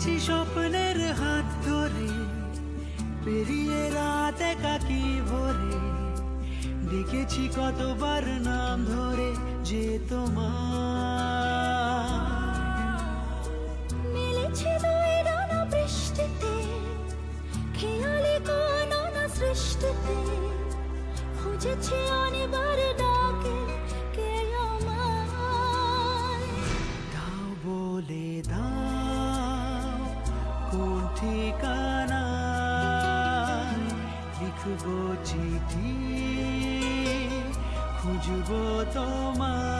হেঁটেছি স্বপ্নের হাত ধরে, পেরিয়ে রাত একাকি ভরে, ডেকেছি কতবার নাম ধরে যে তোমার। মিলেছে দুই ডানা বৃষ্টিতে, খেয়ালি কোনো না সৃষ্টিতে, খুঁজেছি অনিবার ডাকে কে আমায়। দাও বলে দাও কোন ঠিকানায় লিখবো চিঠি, খুঁজবো তোমায়।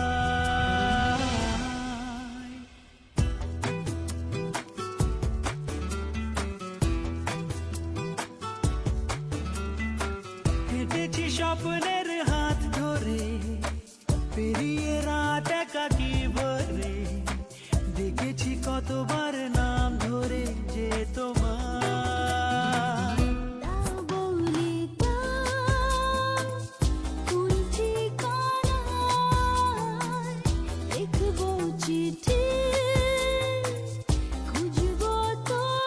হেঁটেছি স্বপ্নের হাত ধরে, পেরিয়ে রাত একাকি ভরে, দেখেছি কতবার নাম ধরে যে তোমার। দাও বলে দাও কোন ঠিকানায় লিখবো চিঠি, খুঁজবো তোমায়।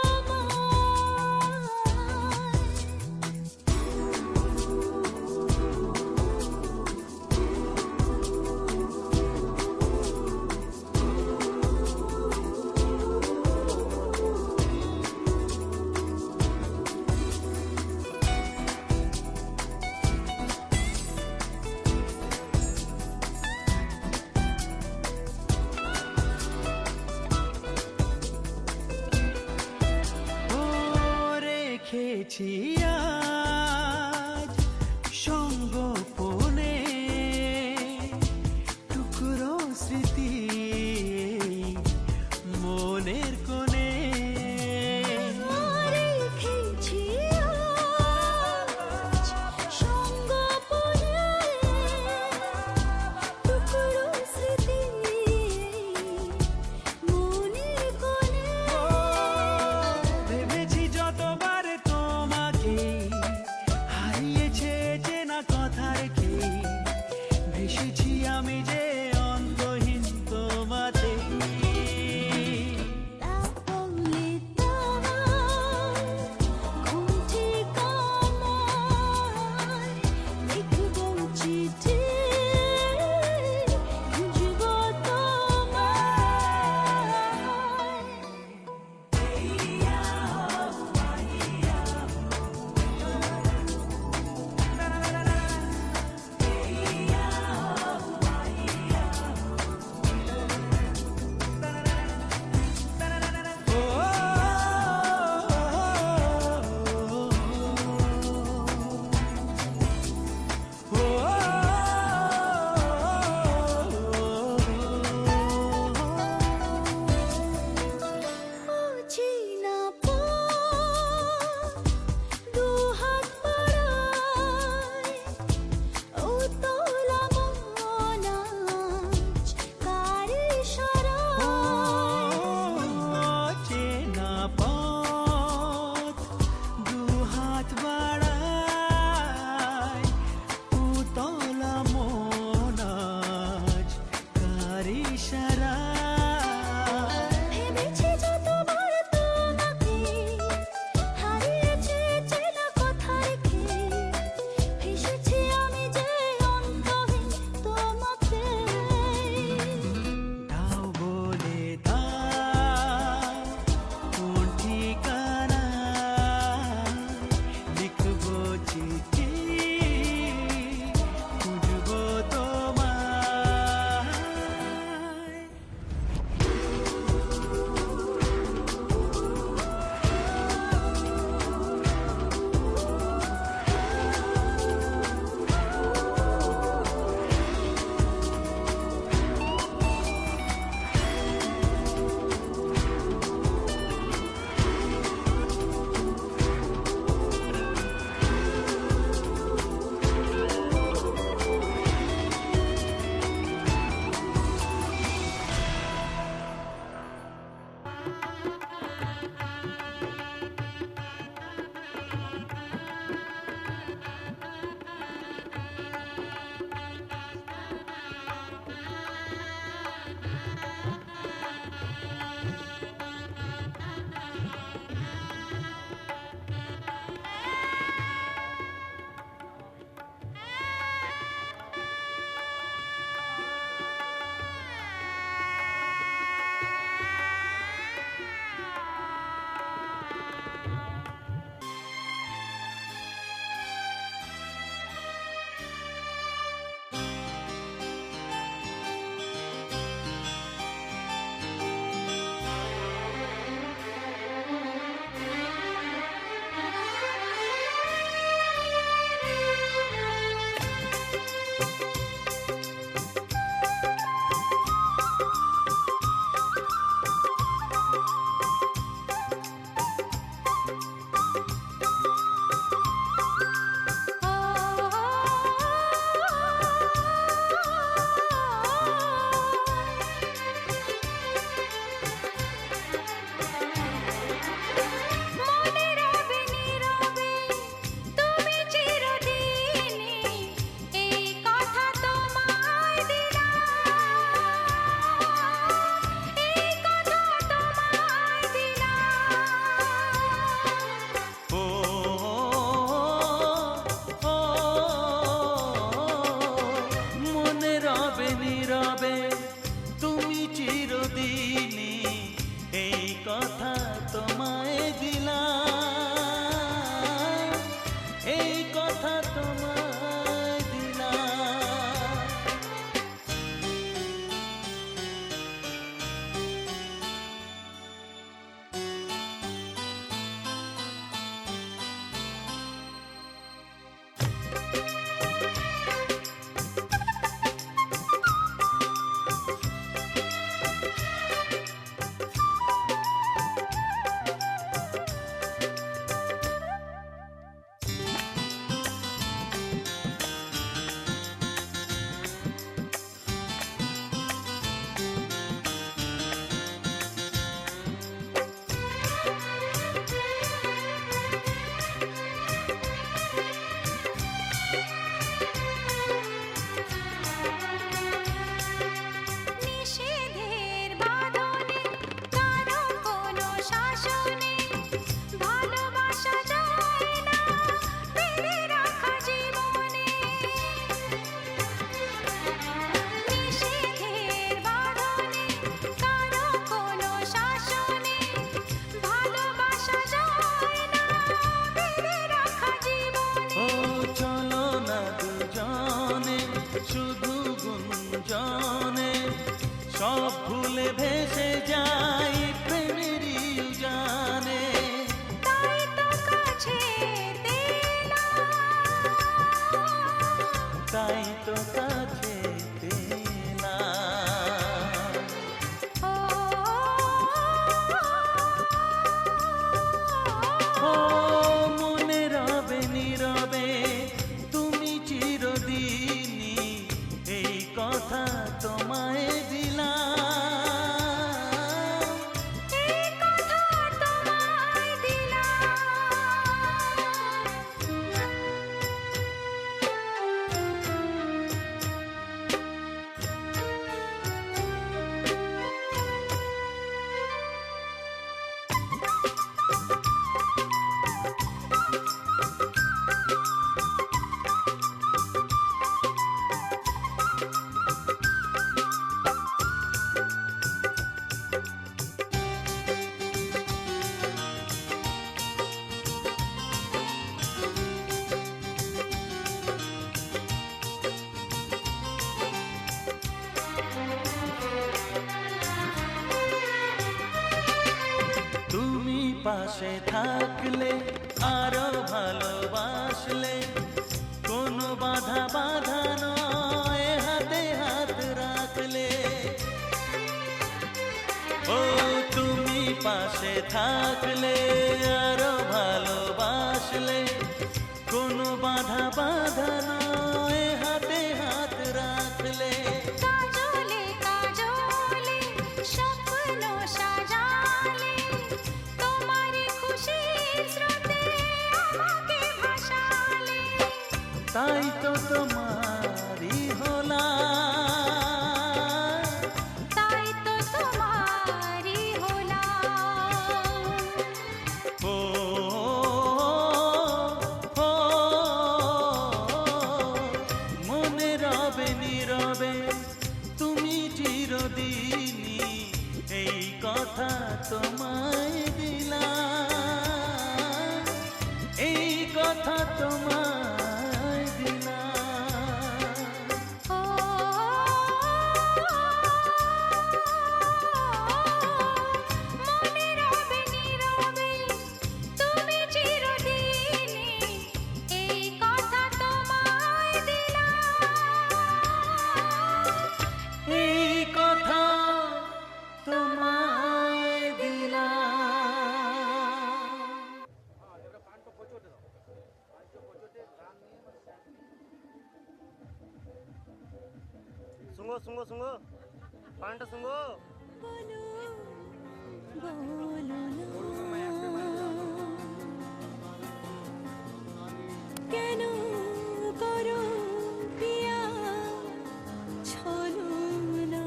তাই তো কাছে পেলাম। ও মনে রবে নীরবে তুমি চিরদিনই, এই কথা তোমায় দিলাম। এই কথা তোমায় তুমি পাশে থাকলে আরো ভালোবাসলে, কোনো বাধা বাধা নয় হাতে হাত রাখলে। ও তুমি পাশে থাকলে আরো ভালোবাসলে, কোনো বাধা বাধা নয় হাতে হাত রাখলে। কাজলে কাজলে স্বপ্ন সাজালে, তোমার খুশির স্রোতে আমাকে ভাসালে। তাই তো তোমারই হলাম, তাই তো তোমারই হলাম। ও ও মনে রবে নীরবে তুমি চিরদিনই, এই কথা তোমায় দিলাম, এই কথা তোমায় দিলাম। ও মনে রবে নীরবে তুমি চিরদিনই, এই কথা তোমায় দিলাম। এই কথা তোমায় দিলাম। শুঙ্গো শুঙ্গো শুঙ্গো পানটা শুঙ্গো। বলো বলো না, কেন করো পিয়া ছলনা?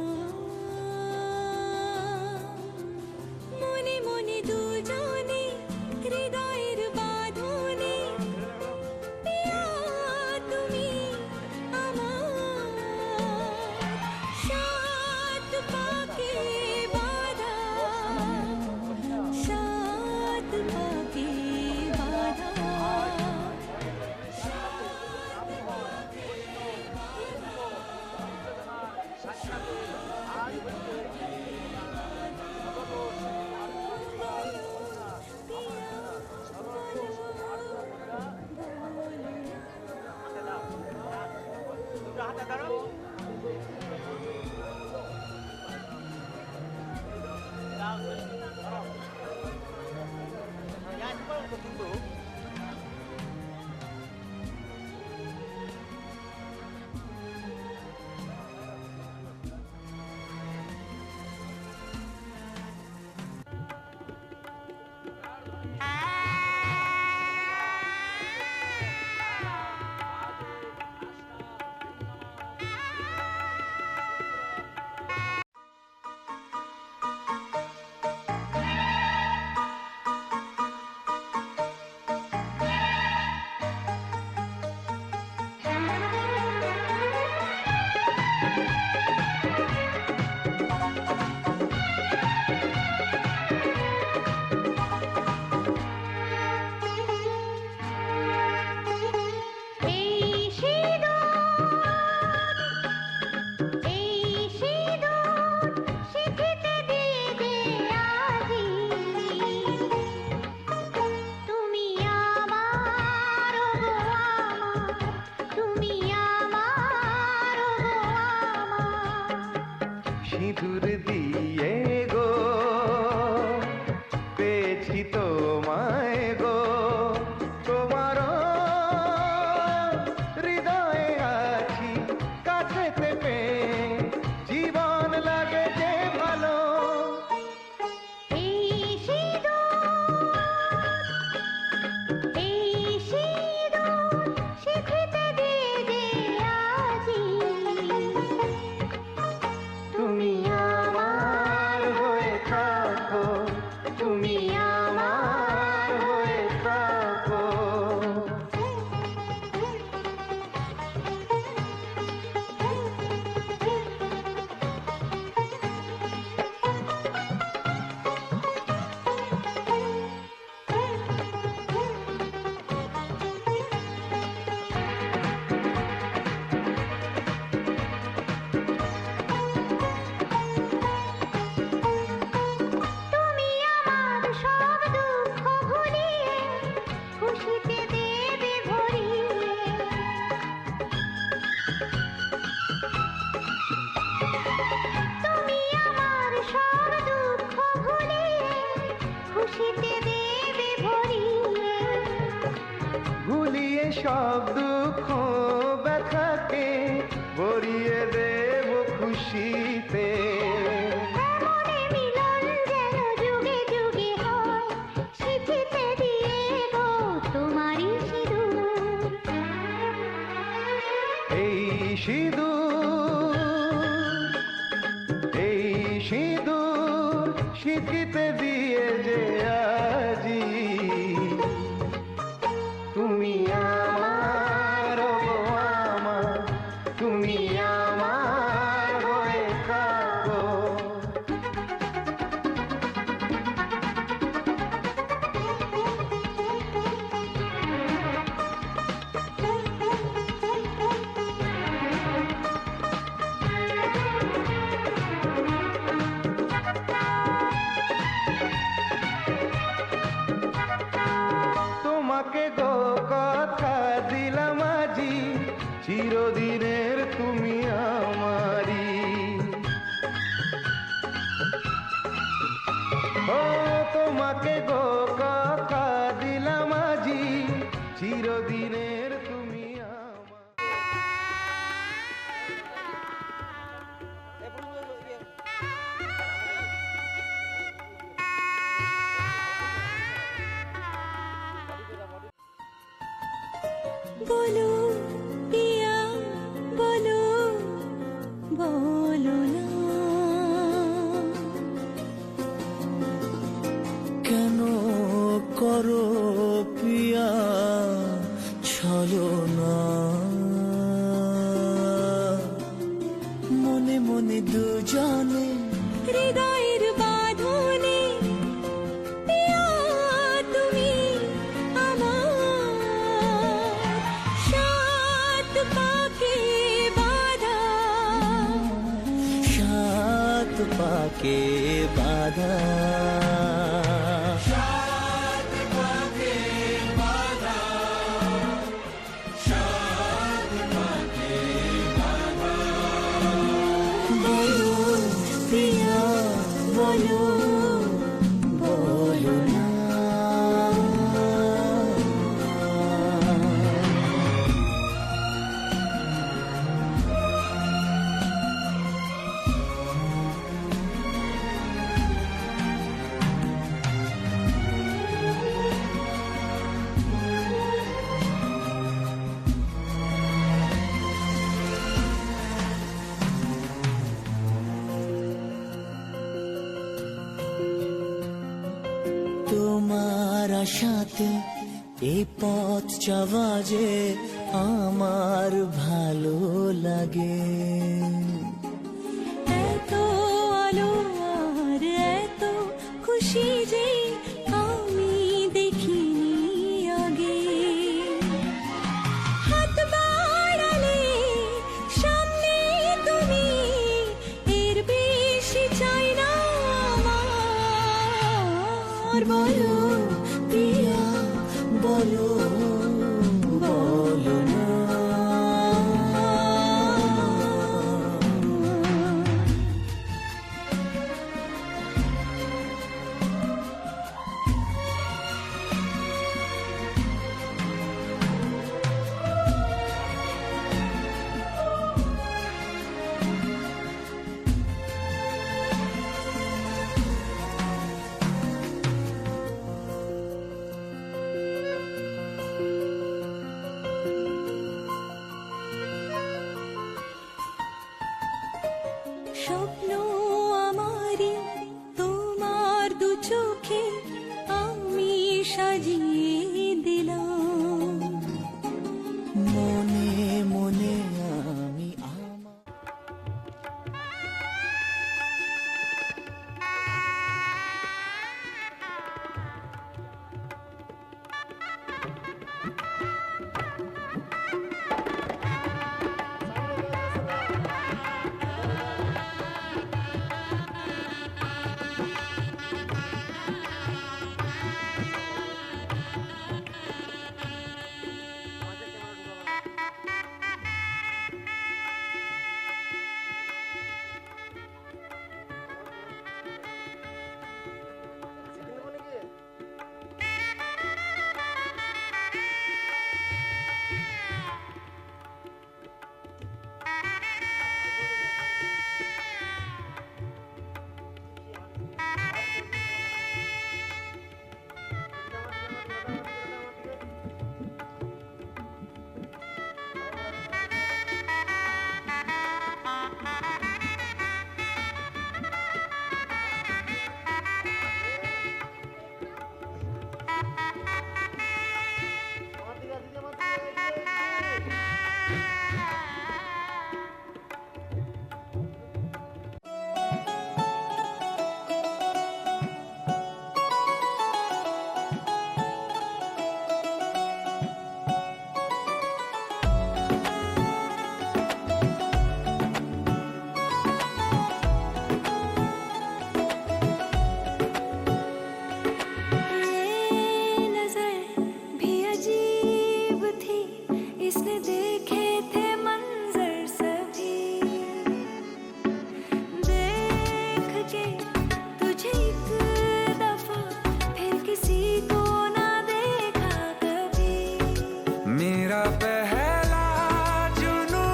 মনে মনে দুজনে হৃদয়ের বাঁধনে, পিয়া তুমি আমার সাত পাকে বাঁধা, সাত পাকে বাঁধা। হাতে দাঁড়াও। কিন্তু তুমি আমার সিঁদুর দিয়ে গো পেয়েছি তোমায় গো, তোমারও হৃদয়ে আছি কাছেতে পেয়ে, জীবন লাগে যে ভালো। এই সিঁদুর স্বীকৃতি দিয়ে যে আজি তুমি আমার হয়ে থাকো, তুমি আমার হয়ে থাকো। তুমি আমার সব দুঃখ ভুলিয়ে খুশিতে দেবে ভরিয়ে। তুমি আমার সব দুঃখ ভুলিয়ে খুশিতে দেবে ভরিয়ে। ভুলিয়ে সব দুঃখ ব্যথাকে ভরিয়ে দেব খুশিতে। মনে মিলন যেন যুগে যুগে হয়, স্মৃতিতে দিয়ে গো তোমারই সিঁদুর। এই সিঁদুর স্বীকৃতি দিয়ে যে আজি তুমি আমার গো আমার, তুমি আমার হয়ে থাকো। তোমাকে গো কথা দিলাম আজি, চিরদিনের তুমি আমারি। ও তোমাকে গো কথা দিলাম আজি, চিরদিনের তুমি আমার। বলো পিয়া বলো, বলো না কেন করো পিয়া ছলনা, মনে মনে দুজনে হৃদয়ের বাঁধনে। পিয়া তুমি আমার সাত পাকে বাঁধা, সাত পাকে বাধা। বলো প্রিয়া বলো, বলো না তোমার আশাতে এই পথ চাওয়া যে আমার ভালো লাগে। এত আলো আর এত খুশি যে আমি দেখিনি আগে। হাত বাড়ালে সামনে তুমি, এর বেশি চাই না আমার। বলো প্রিয়া বলো, বলো না স্বপ্ন আমারি তোমার দু চোখে আমি সাজিয়ে দিলাম। মনে মনে আমি আমার ये नजर भी अजीब थी, इसने देखे थे मंजर सभी। देख के तुझे एक दफा फिर किसी को ना देखा कभी। मेरा पहला जुनू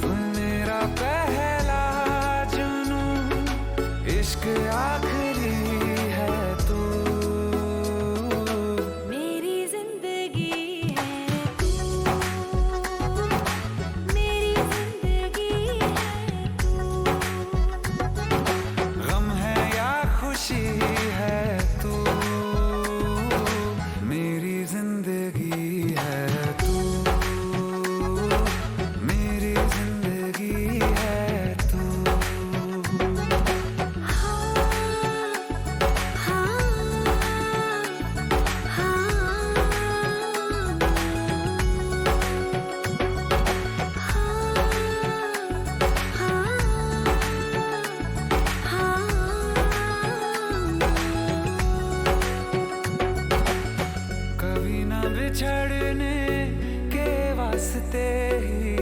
तुम मेरा पहला जुनू इश्क आखिरी है तू मेरी जिंदगी है तू, मेरी जिंदगी है तू। गम है या खुशी है तू मेरी जिंदगी है तू मेरी जिंदगी है तू कभी ना बिछड़ने के वास्ते ही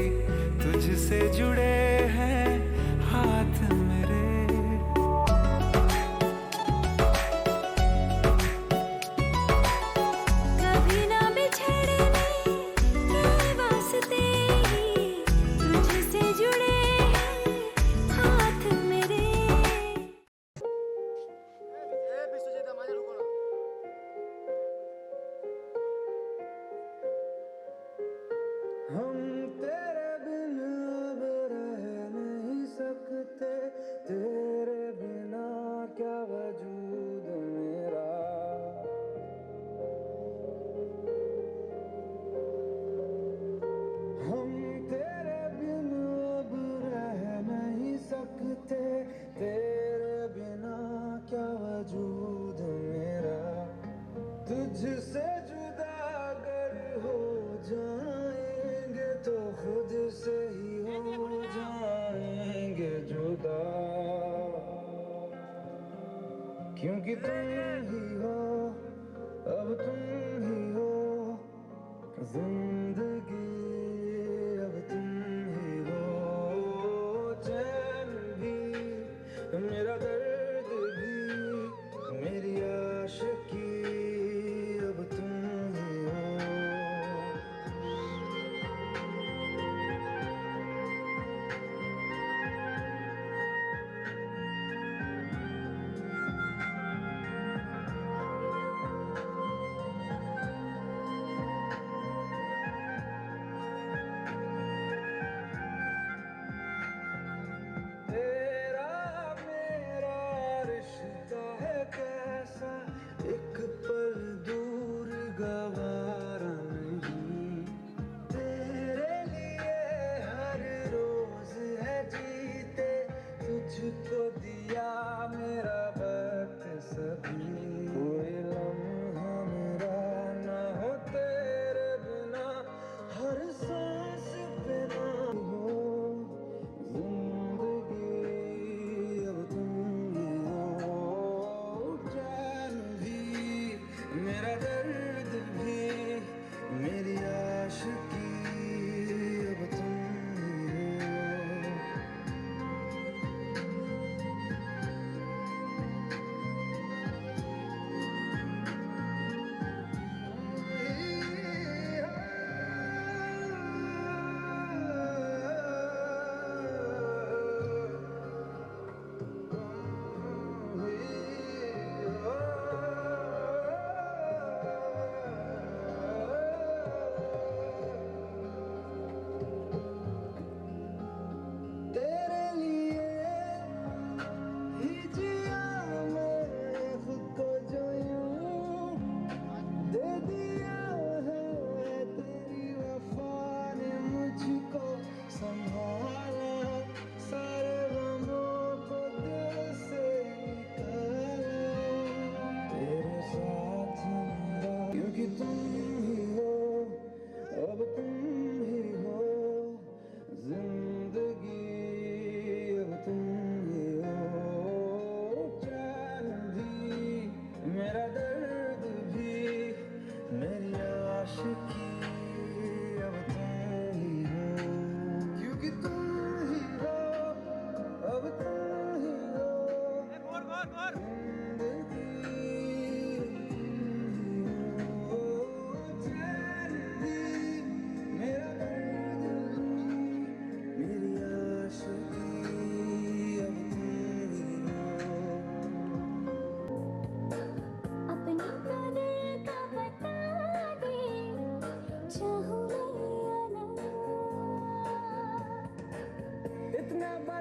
तुझसे जुड़े हैं हाथ मेरे कभी ना बिछड़ने के वास्ते ही तुझसे जुड़े हैं हाथ मेरे। हम तेरे बिन अब रह नहीं सकते, तेरे बिना क्या वजूद मेरा। हम तेरे बिन अब रह नहीं सकते, तेरे बिना क्या वजूद मेरा। तुझसे जुदा अगर हो जाएंगे तो खुद से ही हो जाएंगे जुदा, क्योंकि तुम ही हो, अब तुम ही हो जिंदगी, अब तुम ही हो चैन भी, मेरा दर्द भी, मेरी आशिकी, अब तुम ही हो।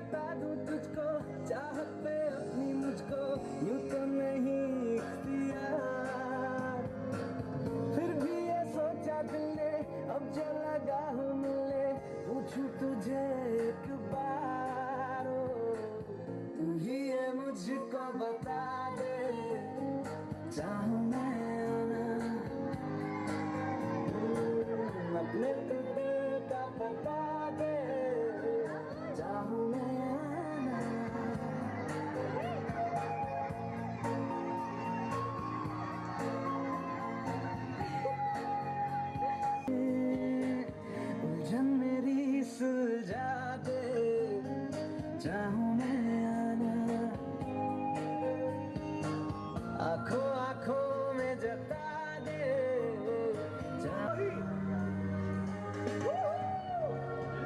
बता दूं तुझको, चाहत पे अपनी मुझको यूं तो नहीं इख्तियार। फिर भी ये सोचा दिल ने, अब जो लगा हूँ मिलने, पूछूं तुझे एक बार, ओ तू ही ये मुझको बता दे, चाहूं मैं आना अपने तो दिल का बता दे, चाहूं मैं आना। उलझन मेरी सुलझा दे, चाहूं मैं आना। आंखों आंखों में जता दे,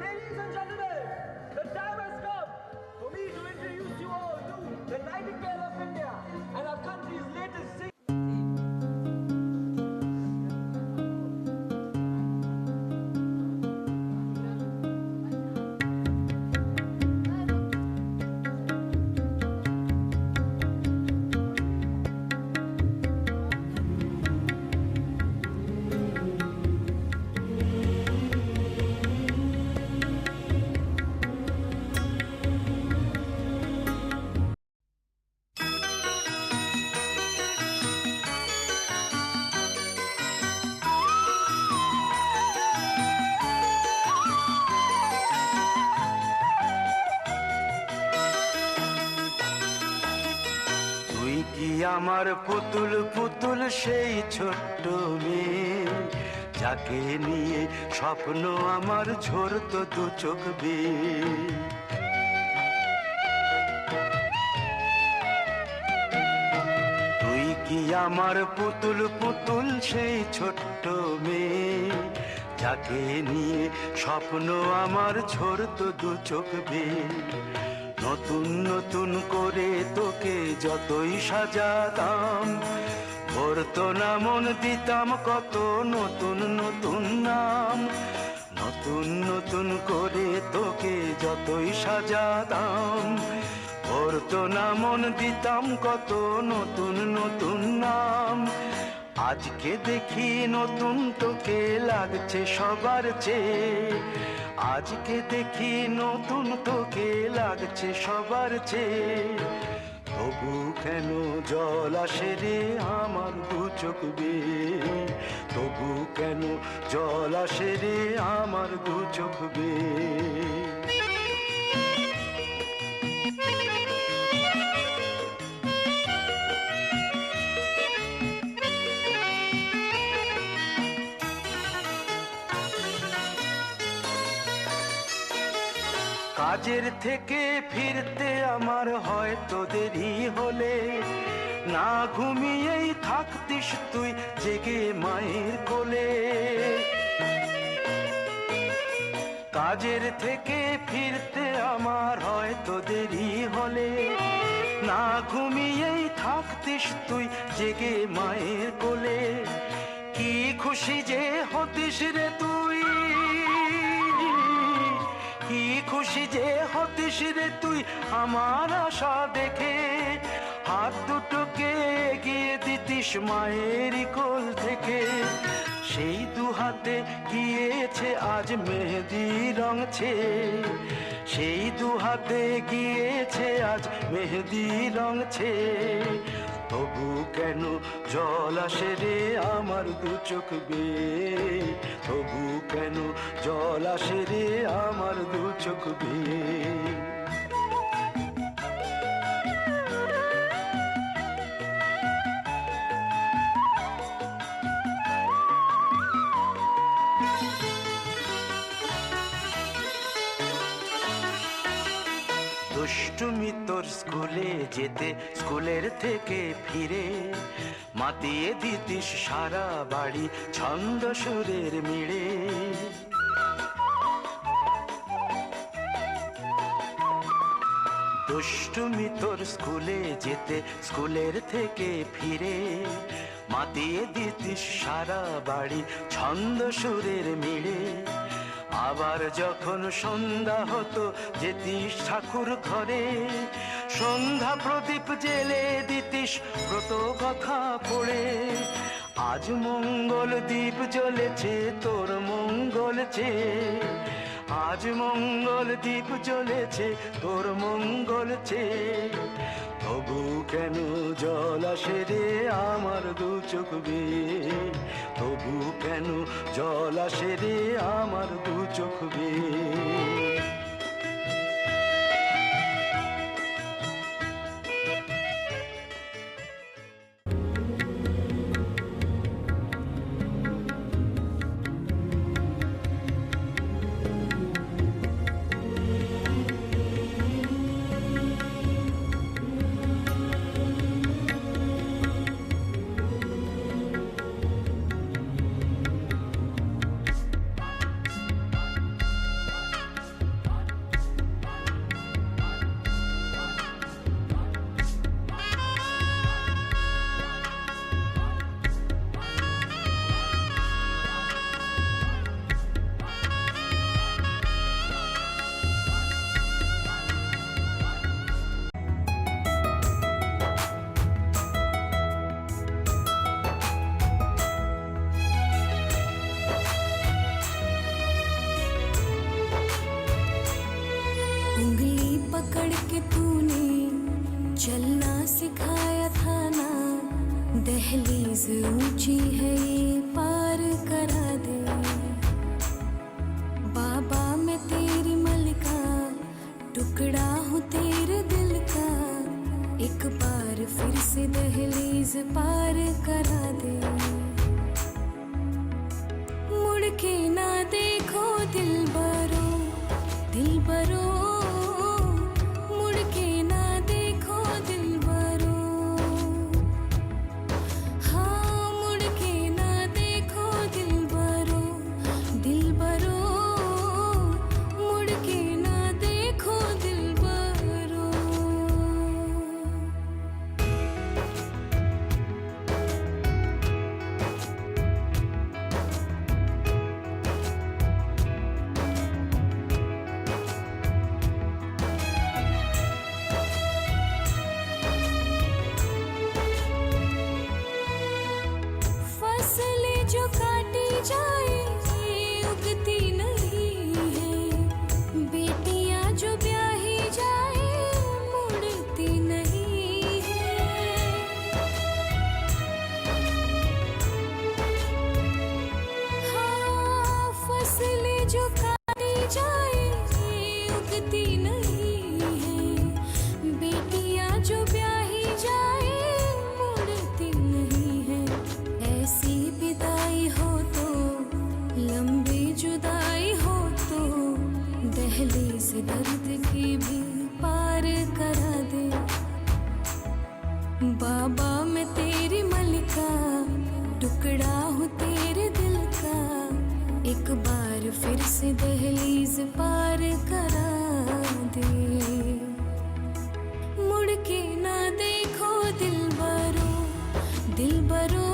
Ladies and gentlemen, the time has come for me to introduce you all to the Nightingale of India and our country's latest singer. তুই কি আমার পুতুল পুতুল সেই ছোট্ট মেয়ে, যাকে নিয়ে স্বপ্ন আমার ঝরতো দু চোখ বেয়ে। তুই কি আমার পুতুল পুতুল সেই ছোট্ট মেয়ে, যাকে নিয়ে স্বপ্ন আমার ঝরতো দু চোখ বেয়ে। নতুন নতুন করে তোকে যতই সাজাতাম, ভরতো না মন, দিতাম কত নতুন নতুন নাম। নতুন নতুন করে তোকে যতই সাজাতাম, ভরতো না মন, দিতাম কত নতুন নতুন নাম। আজকে দেখি নতুন তোকে লাগছে সবার চেয়ে, আজকে দেখি নতুন তোকে লাগছে সবার চেয়ে। তবু কেন জল আসে রে আমার দু চোখ বেয়ে, তবু কেন জল আসে রে আমার দু চোখ বেয়ে। কাজের থেকে ফিরতে আমার হয়তো দেরি হলে, না ঘুমিয়েই থাকতিস তুই জেগে মায়ের কোলে। কাজের থেকে ফিরতে আমার হয়তো দেরি হলে, না ঘুমিয়েই থাকতিস তুই জেগে মায়ের কোলে। কি খুশি যে হতিস রে তুই, কি খুশি যে হতিস রে তুই আমার আশা দেখে। হাত দুটোকে এগিয়ে দিতিস মায়েরই কোল থেকে, সেই দু হাতে গিয়েছে আজ মেহেদি রং ছেয়ে। সেই দু হাতে গিয়েছে আজ মেহেদি রং ছেয়ে। তবু কেন জল আসে রে আমার দু চোখ বেয়ে, তবু কেন জল আসে রে আমার দু চোখ বেয়ে। দুষ্টুমি তোর স্কুলে যেতে, স্কুলের থেকে ফিরে মাতিয়ে দিতিস সারা বাড়ি ছন্দ সুরের মিড়ে। দুষ্টুমি তোর স্কুলে যেতে, স্কুলের থেকে ফিরে মাতিয়ে দিতিস সারা বাড়ি ছন্দ সুরের মিড়ে। আবার যখন সন্ধ্যা হতো যেতিস ঠাকুর ঘরে, সন্ধ্যা প্রদীপ জেলে দিতিস ব্রত কথা পড়ে। আজ মঙ্গল দ্বীপ জ্বলেছে তোর মঙ্গল চেয়ে, আজ মঙ্গল দ্বীপ জ্বলেছে তোর মঙ্গল চেয়ে। তবু কেন জল আসে রে আমার দু চোখ বেয়ে, তবু কেন জল আসে রে আমার দু চোখ বেয়ে। उंगली पकड़ के तूने चलना सिखाया था ना, दहलीज ऊंची है ये पार करा दे। बाबा मैं तेरी मलिका, टुकड़ा हूँ तेरे दिल का, एक बार फिर से दहलीज पार करा दे। मुड़ के ना देखो दिलबरो, दिलबरो मुड़ के ना देखो दिलबरो, हाँ मुड़ के ना देखो दिलबरो, दिलबरो मुड़ के ना देखो दिलबरो। फसलें जो काटी जाए उगती नहीं है, बेटियां जो ब्याही जाए मुड़ती नहीं है। हाँ फसलें जो काटी जाए उगती नहीं है, बेटियां जो ब्याही जाए मुड़ती नहीं है। ऐसी विदाई हो तो लंबी जुदाई हो तो, दहलीज दर्द की भी पार करा दे। बाबा मैं तेरी मलिका, टुकड़ा हूँ तेरे दिल का, एक बार फिर से दहलीज पार करा दे। मुड़ के ना देखो दिलबरो, दिलबरो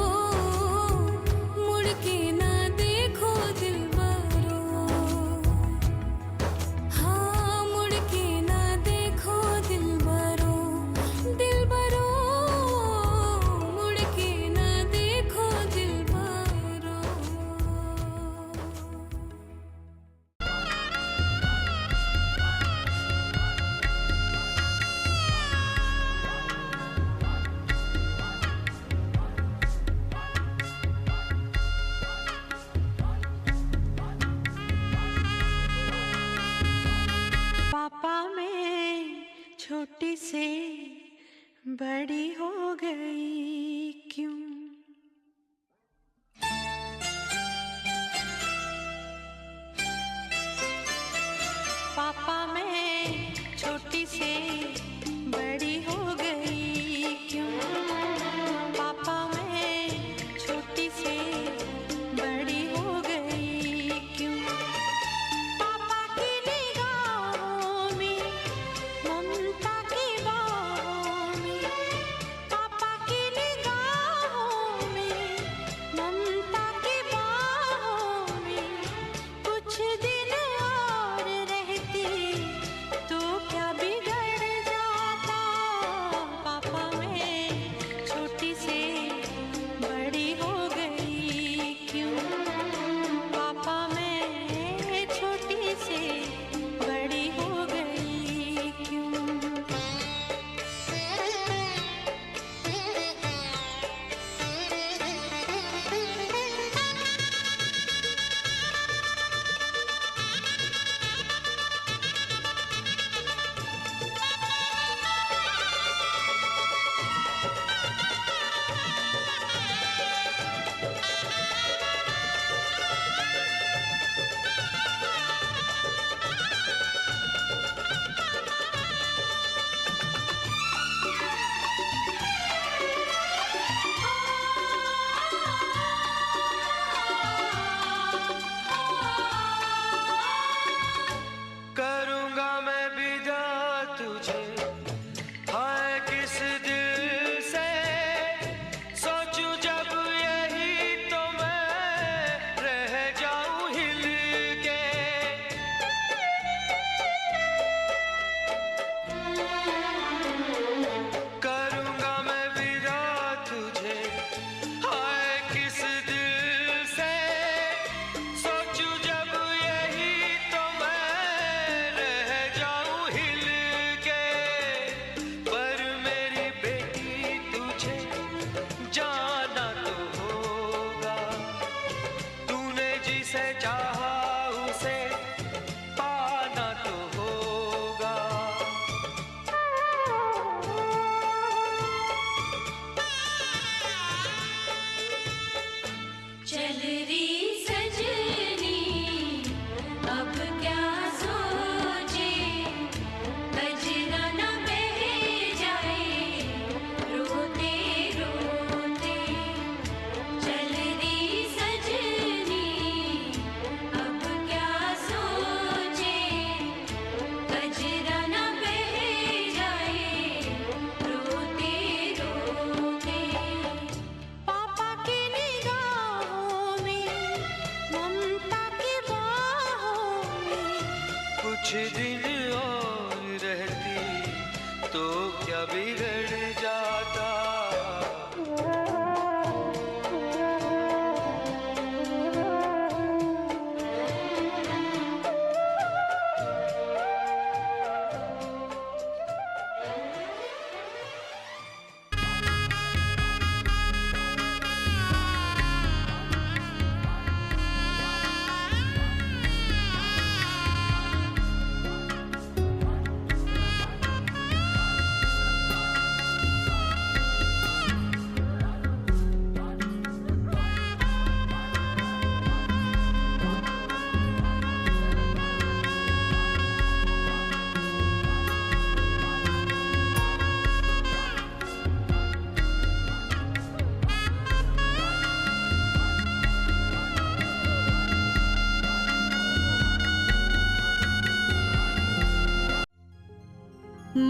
मुड़ के ना देखो दिलबरो, हाँ मुड़ के ना देखो दिलबरो, दिलबरो मुड़ के ना देखो दिलबरो। पापा मैं छोटी से बड़ी हो गई क्यों? पापा मैं छोटी से बड़ी हो गई क्यों? पापा मैं छोटी से बड़ी हो गई क्यों? पापा की निगाहों में, ममता की बाहों में कुछ दिन और रहती तो क्या बिगड़ जाता।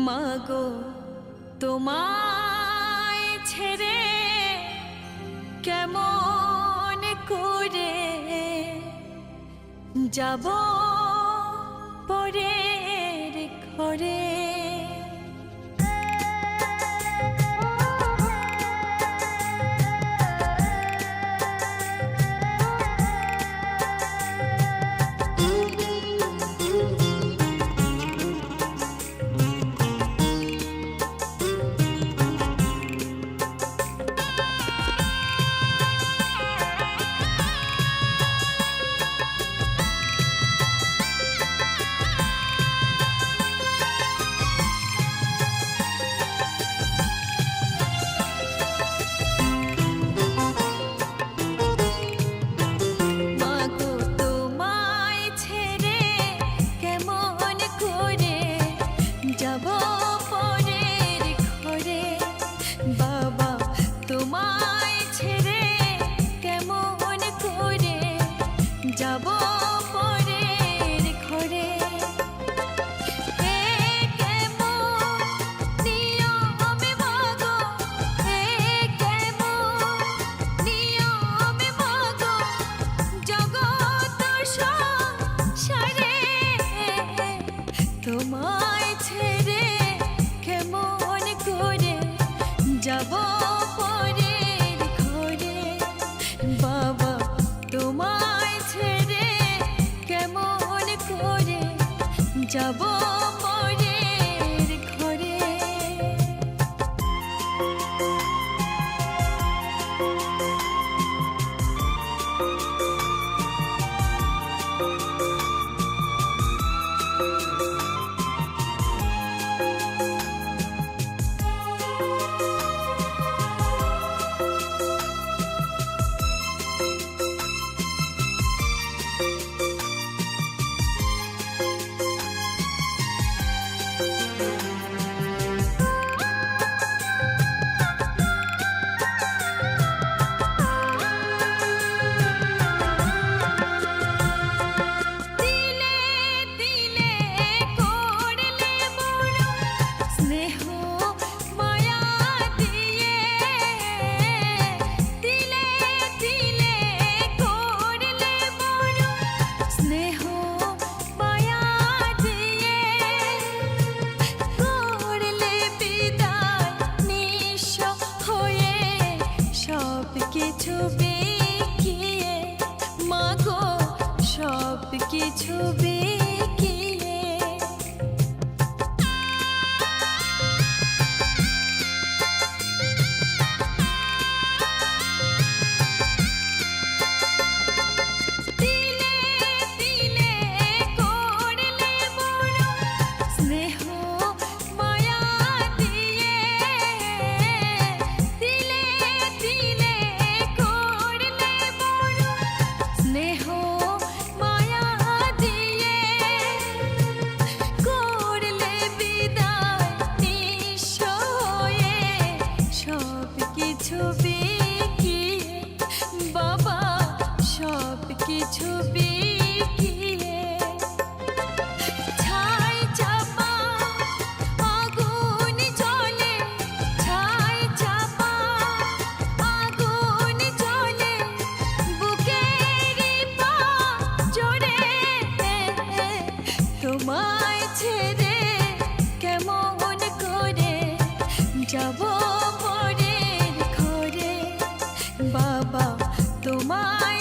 মাগো তোমায় ছেড়ে কেমন করে যাব পরের ঘরে। তোমায় ছেড়ে কেমন করে যাব পরের ঘরে। বাবা তোমায় ছেড়ে কেমন করে যাব পরের ঘরে। কিছু বিকিয়ে মাগো সব কিছু বিকিয়ে দিলে দিলে করলে বড় স্নেহ মায়া দিয়ে দিলে দিলে করলে বড় স্নেহ মায়া দিয়ে করলে বিদায় নিঃস্ব হয়ে সব কিছু বিকিয়ে বাবা সব কিছু বিকিয়ে ছাই চাপা আগুন জ্বলে ছাই চাপা আগুন জ্বলে বুকের পা জোরে তোমার ছেড়ে কেমন করে যাব পরের ঘরে বাবা তোমার